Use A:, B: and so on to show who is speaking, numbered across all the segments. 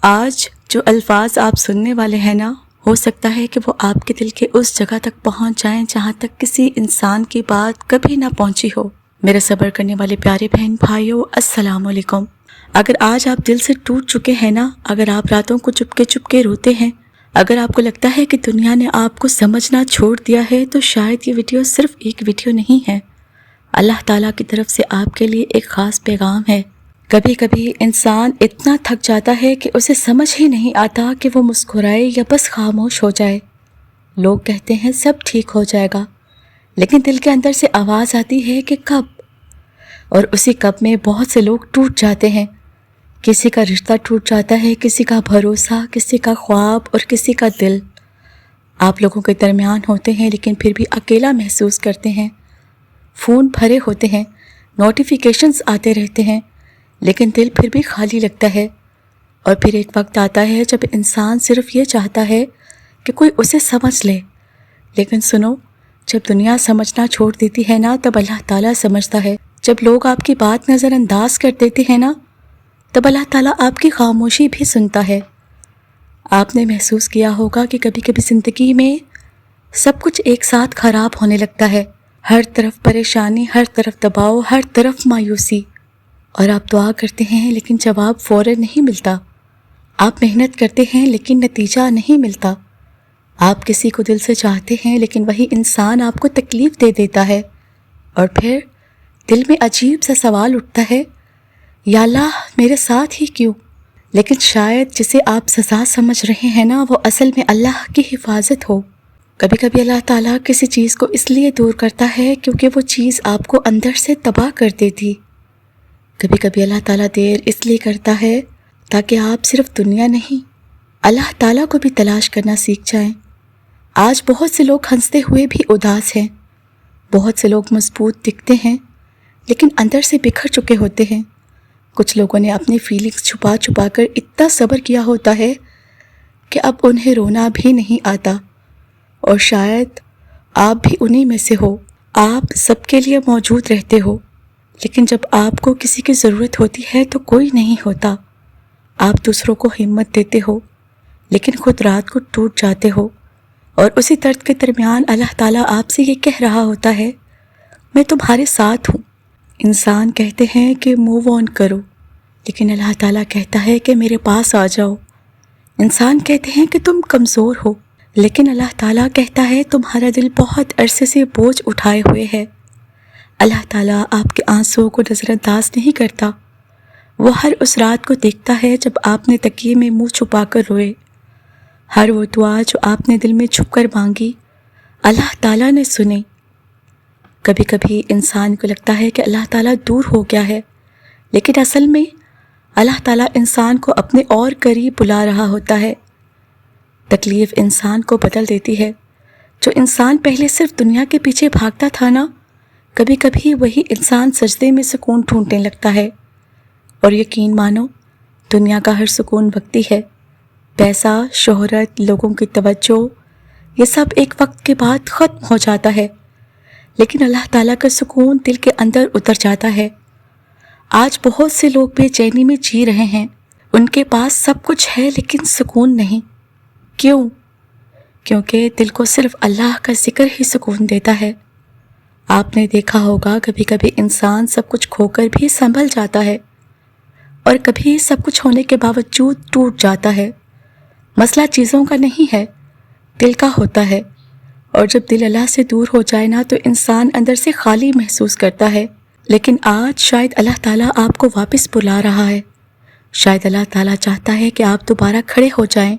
A: آج جو الفاظ آپ سننے والے ہیں نا، ہو سکتا ہے کہ وہ آپ کے دل کے اس جگہ تک پہنچ جائیں جہاں تک کسی انسان کی بات کبھی نہ پہنچی ہو۔ میرے صبر کرنے والے پیارے بہن بھائیوں، السلام علیکم۔ اگر آج آپ دل سے ٹوٹ چکے ہیں نا، اگر آپ راتوں کو چپ کے روتے ہیں، اگر آپ کو لگتا ہے کہ دنیا نے آپ کو سمجھنا چھوڑ دیا ہے، تو شاید یہ ویڈیو صرف ایک ویڈیو نہیں ہے، اللہ تعالیٰ کی طرف سے آپ کے لیے ایک خاص پیغام ہے۔ کبھی کبھی انسان اتنا تھک جاتا ہے کہ اسے سمجھ ہی نہیں آتا کہ وہ مسکرائے یا بس خاموش ہو جائے۔ لوگ کہتے ہیں سب ٹھیک ہو جائے گا، لیکن دل کے اندر سے آواز آتی ہے کہ کب؟ اور اسی کب میں بہت سے لوگ ٹوٹ جاتے ہیں۔ کسی کا رشتہ ٹوٹ جاتا ہے، کسی کا بھروسہ، کسی کا خواب اور کسی کا دل۔ آپ لوگوں کے درمیان ہوتے ہیں لیکن پھر بھی اکیلا محسوس کرتے ہیں۔ فون بھرے ہوتے ہیں، نوٹیفیکیشنز آتے رہتے ہیں، لیکن دل پھر بھی خالی لگتا ہے۔ اور پھر ایک وقت آتا ہے جب انسان صرف یہ چاہتا ہے کہ کوئی اسے سمجھ لے۔ لیکن سنو، جب دنیا سمجھنا چھوڑ دیتی ہے نا، تب اللہ تعالیٰ سمجھتا ہے۔ جب لوگ آپ کی بات نظر انداز کر دیتے ہیں نا، تب اللہ تعالیٰ آپ کی خاموشی بھی سنتا ہے۔ آپ نے محسوس کیا ہوگا کہ کبھی کبھی زندگی میں سب کچھ ایک ساتھ خراب ہونے لگتا ہے، ہر طرف پریشانی، ہر طرف دباؤ، ہر طرف مایوسی، اور آپ دعا کرتے ہیں لیکن جواب فوراً نہیں ملتا۔ آپ محنت کرتے ہیں لیکن نتیجہ نہیں ملتا۔ آپ کسی کو دل سے چاہتے ہیں لیکن وہی انسان آپ کو تکلیف دے دیتا ہے، اور پھر دل میں عجیب سا سوال اٹھتا ہے، یا اللہ میرے ساتھ ہی کیوں؟ لیکن شاید جسے آپ سزا سمجھ رہے ہیں نا، وہ اصل میں اللہ کی حفاظت ہو۔ کبھی کبھی اللہ تعالیٰ کسی چیز کو اس لیے دور کرتا ہے کیونکہ وہ چیز آپ کو اندر سے تباہ کر دیتی۔ کبھی کبھی اللہ تعالیٰ دیر اس لیے کرتا ہے تاکہ آپ صرف دنیا نہیں، اللہ تعالیٰ کو بھی تلاش کرنا سیکھ جائیں۔ آج بہت سے لوگ ہنستے ہوئے بھی اداس ہیں، بہت سے لوگ مضبوط دکھتے ہیں لیکن اندر سے بکھر چکے ہوتے ہیں۔ کچھ لوگوں نے اپنی فیلنگز چھپا چھپا کر اتنا صبر کیا ہوتا ہے کہ اب انہیں رونا بھی نہیں آتا، اور شاید آپ بھی انہی میں سے ہو۔ آپ سب کے لیے موجود رہتے ہو، لیکن جب آپ کو کسی کی ضرورت ہوتی ہے تو کوئی نہیں ہوتا۔ آپ دوسروں کو ہمت دیتے ہو لیکن خود رات کو ٹوٹ جاتے ہو، اور اسی درد کے درمیان اللہ تعالیٰ آپ سے یہ کہہ رہا ہوتا ہے، میں تمہارے ساتھ ہوں۔ انسان کہتے ہیں کہ موو آن کرو، لیکن اللہ تعالیٰ کہتا ہے کہ میرے پاس آ جاؤ۔ انسان کہتے ہیں کہ تم کمزور ہو، لیکن اللہ تعالیٰ کہتا ہے تمہارا دل بہت عرصے سے بوجھ اٹھائے ہوئے ہے۔ اللہ تعالیٰ آپ کے آنسوؤں کو نظر انداز نہیں کرتا، وہ ہر اس رات کو دیکھتا ہے جب آپ نے تکیے میں منہ چھپا کر روئے۔ ہر وہ دعا جو آپ نے دل میں چھپ کر مانگی، اللہ تعالیٰ نے سنی۔ کبھی کبھی انسان کو لگتا ہے کہ اللہ تعالیٰ دور ہو گیا ہے، لیکن اصل میں اللہ تعالیٰ انسان کو اپنے اور قریب بلا رہا ہوتا ہے۔ تکلیف انسان کو بدل دیتی ہے۔ جو انسان پہلے صرف دنیا کے پیچھے بھاگتا تھا نا، کبھی کبھی وہی انسان سجدے میں سکون ڈھونڈنے لگتا ہے۔ اور یقین مانو، دنیا کا ہر سکون وقتی ہے۔ پیسہ، شہرت، لوگوں کی توجہ، یہ سب ایک وقت کے بعد ختم ہو جاتا ہے، لیکن اللہ تعالیٰ کا سکون دل کے اندر اتر جاتا ہے۔ آج بہت سے لوگ بے چینی میں جی رہے ہیں، ان کے پاس سب کچھ ہے لیکن سکون نہیں۔ کیوں؟ کیونکہ دل کو صرف اللہ کا ذکر ہی سکون دیتا ہے۔ آپ نے دیکھا ہوگا کبھی کبھی انسان سب کچھ کھو کر بھی سنبھل جاتا ہے، اور کبھی سب کچھ ہونے کے باوجود ٹوٹ جاتا ہے۔ مسئلہ چیزوں کا نہیں ہے، دل کا ہوتا ہے، اور جب دل اللہ سے دور ہو جائے نا، تو انسان اندر سے خالی محسوس کرتا ہے۔ لیکن آج شاید اللہ تعالیٰ آپ کو واپس بلا رہا ہے۔ شاید اللہ تعالیٰ چاہتا ہے کہ آپ دوبارہ کھڑے ہو جائیں،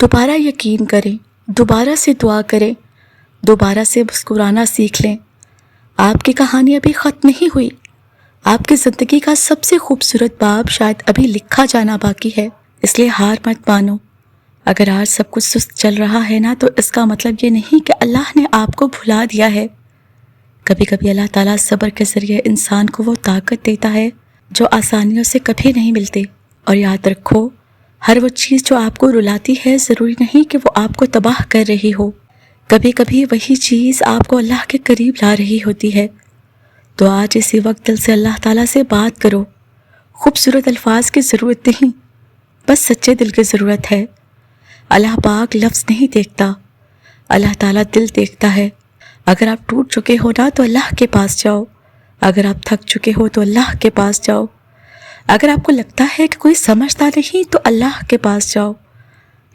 A: دوبارہ یقین کریں، دوبارہ سے دعا کریں، دوبارہ سے مسکرانا سیکھ لیں۔ آپ کی کہانی ابھی ختم نہیں ہوئی، آپ کی زندگی کا سب سے خوبصورت باب شاید ابھی لکھا جانا باقی ہے۔ اس لیے ہار مت مانو۔ اگر آج سب کچھ سست چل رہا ہے نا، تو اس کا مطلب یہ نہیں کہ اللہ نے آپ کو بھلا دیا ہے۔ کبھی کبھی اللہ تعالیٰ صبر کے ذریعے انسان کو وہ طاقت دیتا ہے جو آسانیوں سے کبھی نہیں ملتی۔ اور یاد رکھو، ہر وہ چیز جو آپ کو رلاتی ہے، ضروری نہیں کہ وہ آپ کو تباہ کر رہی ہو۔ کبھی کبھی وہی چیز آپ کو اللہ کے قریب لا رہی ہوتی ہے۔ تو آج اسی وقت دل سے اللہ تعالیٰ سے بات کرو۔ خوبصورت الفاظ کی ضرورت نہیں، بس سچے دل کی ضرورت ہے۔ اللہ پاک لفظ نہیں دیکھتا، اللہ تعالیٰ دل دیکھتا ہے۔ اگر آپ ٹوٹ چکے ہو نا تو اللہ کے پاس جاؤ، اگر آپ تھک چکے ہو تو اللہ کے پاس جاؤ، اگر آپ کو لگتا ہے کہ کوئی سمجھتا نہیں تو اللہ کے پاس جاؤ،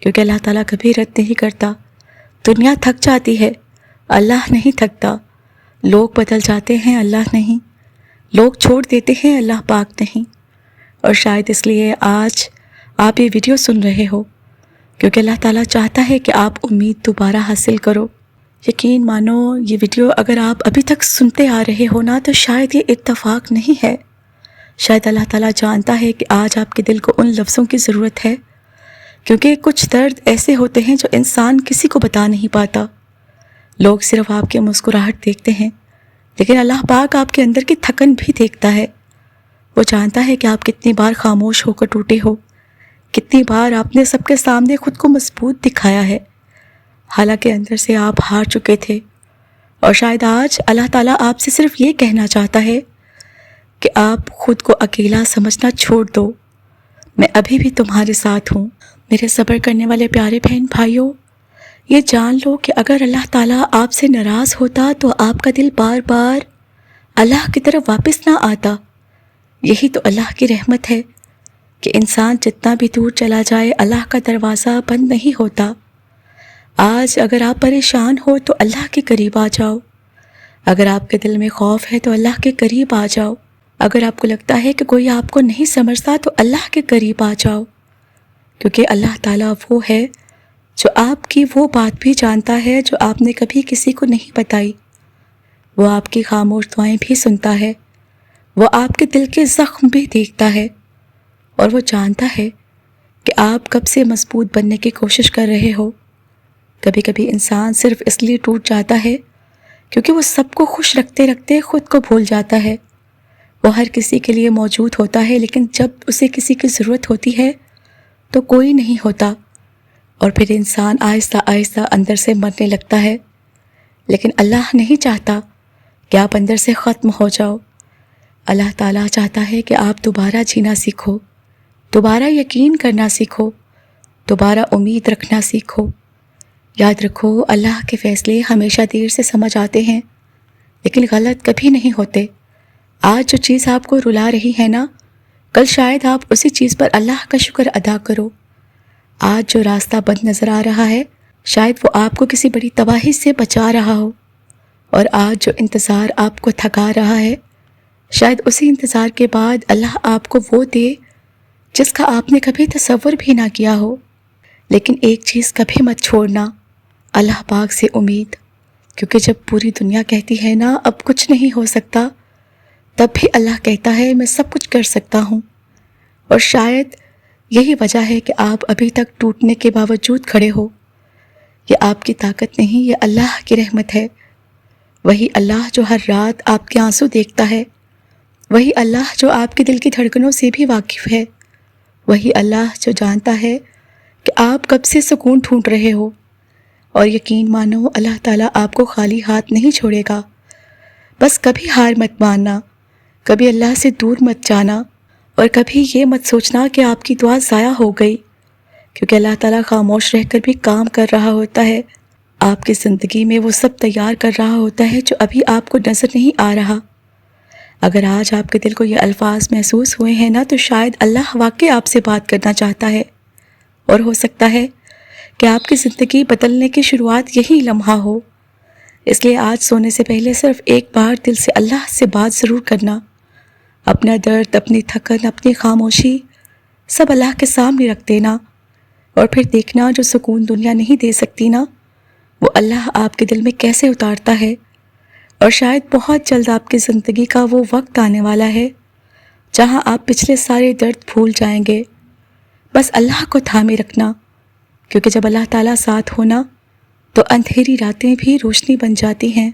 A: کیونکہ اللہ تعالیٰ کبھی رد نہیں کرتا۔ دنیا تھک جاتی ہے، اللہ نہیں تھکتا۔ لوگ بدل جاتے ہیں، اللہ نہیں۔ لوگ چھوڑ دیتے ہیں، اللہ پاک نہیں۔ اور شاید اس لیے آج آپ یہ ویڈیو سن رہے ہو، کیونکہ اللہ تعالیٰ چاہتا ہے کہ آپ امید دوبارہ حاصل کرو۔ یقین مانو یہ ویڈیو اگر آپ ابھی تک سنتے آ رہے ہو نا تو شاید یہ اتفاق نہیں ہے۔ شاید اللہ تعالیٰ جانتا ہے کہ آج آپ کے دل کو ان لفظوں کی ضرورت ہے، کیونکہ کچھ درد ایسے ہوتے ہیں جو انسان کسی کو بتا نہیں پاتا۔ لوگ صرف آپ کی مسکراہٹ دیکھتے ہیں، لیکن اللہ پاک آپ کے اندر کی تھکن بھی دیکھتا ہے۔ وہ جانتا ہے کہ آپ کتنی بار خاموش ہو کر ٹوٹے ہو، کتنی بار آپ نے سب کے سامنے خود کو مضبوط دکھایا ہے، حالانکہ اندر سے آپ ہار چکے تھے۔ اور شاید آج اللہ تعالیٰ آپ سے صرف یہ کہنا چاہتا ہے کہ آپ خود کو اکیلا سمجھنا چھوڑ دو، میں ابھی بھی تمہارے ساتھ ہوں۔ میرے صبر کرنے والے پیارے بہن بھائیوں، یہ جان لو کہ اگر اللہ تعالیٰ آپ سے ناراض ہوتا تو آپ کا دل بار بار اللہ کی طرف واپس نہ آتا۔ یہی تو اللہ کی رحمت ہے کہ انسان جتنا بھی دور چلا جائے اللہ کا دروازہ بند نہیں ہوتا۔ آج اگر آپ پریشان ہو تو اللہ کے قریب آ جاؤ، اگر آپ کے دل میں خوف ہے تو اللہ کے قریب آ جاؤ، اگر آپ کو لگتا ہے کہ کوئی آپ کو نہیں سمجھتا تو اللہ کے قریب آ جاؤ، کیونکہ اللہ تعالیٰ وہ ہے جو آپ کی وہ بات بھی جانتا ہے جو آپ نے کبھی کسی کو نہیں بتائی۔ وہ آپ کی خاموش دعائیں بھی سنتا ہے، وہ آپ کے دل کے زخم بھی دیکھتا ہے، اور وہ جانتا ہے کہ آپ کب سے مضبوط بننے کی کوشش کر رہے ہو۔ کبھی کبھی انسان صرف اس لیے ٹوٹ جاتا ہے کیونکہ وہ سب کو خوش رکھتے رکھتے خود کو بھول جاتا ہے۔ وہ ہر کسی کے لیے موجود ہوتا ہے، لیکن جب اسے کسی کی ضرورت ہوتی ہے تو کوئی نہیں ہوتا، اور پھر انسان آہستہ آہستہ اندر سے مرنے لگتا ہے۔ لیکن اللہ نہیں چاہتا کہ آپ اندر سے ختم ہو جاؤ۔ اللہ تعالیٰ چاہتا ہے کہ آپ دوبارہ جینا سیکھو، دوبارہ یقین کرنا سیکھو، دوبارہ امید رکھنا سیکھو۔ یاد رکھو، اللہ کے فیصلے ہمیشہ دیر سے سمجھ آتے ہیں، لیکن غلط کبھی نہیں ہوتے۔ آج جو چیز آپ کو رلا رہی ہے نا، کل شاید آپ اسی چیز پر اللہ کا شکر ادا کرو۔ آج جو راستہ بند نظر آ رہا ہے، شاید وہ آپ کو کسی بڑی تباہی سے بچا رہا ہو، اور آج جو انتظار آپ کو تھکا رہا ہے، شاید اسی انتظار کے بعد اللہ آپ کو وہ دے جس کا آپ نے کبھی تصور بھی نہ کیا ہو۔ لیکن ایک چیز کبھی مت چھوڑنا، اللہ پاک سے امید، کیونکہ جب پوری دنیا کہتی ہے نا اب کچھ نہیں ہو سکتا، تب بھی اللہ کہتا ہے میں سب کچھ کر سکتا ہوں۔ اور شاید یہی وجہ ہے کہ آپ ابھی تک ٹوٹنے کے باوجود کھڑے ہو۔ یہ آپ کی طاقت نہیں، یہ اللہ کی رحمت ہے۔ وہی اللہ جو ہر رات آپ کے آنسو دیکھتا ہے، وہی اللہ جو آپ کے دل کی دھڑکنوں سے بھی واقف ہے، وہی اللہ جو جانتا ہے کہ آپ کب سے سکون ڈھونڈ رہے ہو۔ اور یقین مانو، اللہ تعالیٰ آپ کو خالی ہاتھ نہیں چھوڑے گا۔ بس کبھی ہار مت ماننا، کبھی اللہ سے دور مت جانا، اور کبھی یہ مت سوچنا کہ آپ کی دعا ضائع ہو گئی، کیونکہ اللہ تعالیٰ خاموش رہ کر بھی کام کر رہا ہوتا ہے۔ آپ کی زندگی میں وہ سب تیار کر رہا ہوتا ہے جو ابھی آپ کو نظر نہیں آ رہا۔ اگر آج آپ کے دل کو یہ الفاظ محسوس ہوئے ہیں نا تو شاید اللہ واقعی آپ سے بات کرنا چاہتا ہے، اور ہو سکتا ہے کہ آپ کی زندگی بدلنے کی شروعات یہی لمحہ ہو۔ اس لیے آج سونے سے پہلے صرف ایک بار دل سے اللہ سے بات ضرور کرنا، اپنا درد، اپنی تھکن، اپنی خاموشی سب اللہ کے سامنے رکھ دینا، اور پھر دیکھنا جو سکون دنیا نہیں دے سکتی نا، وہ اللہ آپ کے دل میں کیسے اتارتا ہے۔ اور شاید بہت جلد آپ کی زندگی کا وہ وقت آنے والا ہے جہاں آپ پچھلے سارے درد بھول جائیں گے۔ بس اللہ کو تھامے رکھنا، کیونکہ جب اللہ تعالیٰ ساتھ ہونا تو اندھیری راتیں بھی روشنی بن جاتی ہیں۔